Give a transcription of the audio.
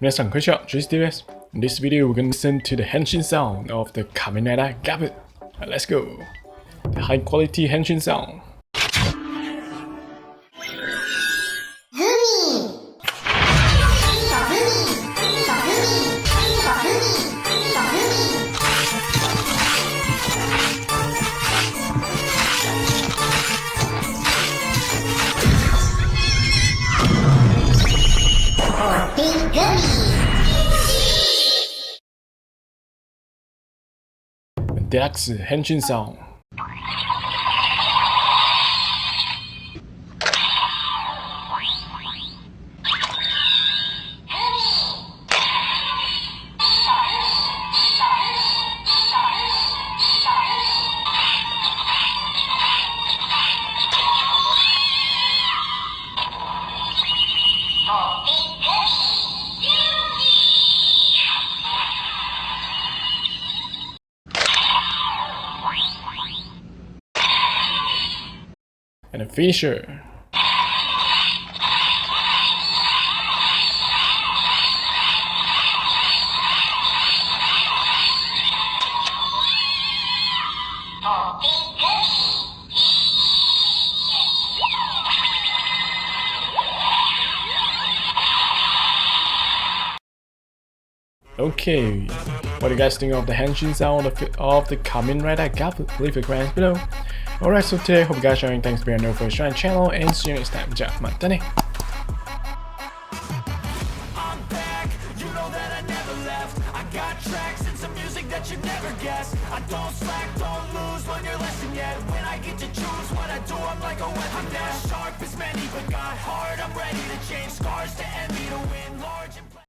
皆さんこんにちは、ジューシーです。In this video, we're going to listen to the henshin sound of the Kamen Rider Gav. Let's go. The high quality henshin sound. Poppin Gummy. Deluxe henshin sound. And a finisher. Okay, what do you guys think of the henshin sound of the Kamen Rider Gav? Leave your comments below. Alright, so today, hope you guys are enjoying. Thanks for being new for the channel, and see you next time. じゃあ、またね。I'm back, you know that I never left. I got tracks and some music that you never guessed. I don't slack, don't lose, learn your lesson yet. When I get to choose what I do, I'm like a weapon. I'm not sharp as many, but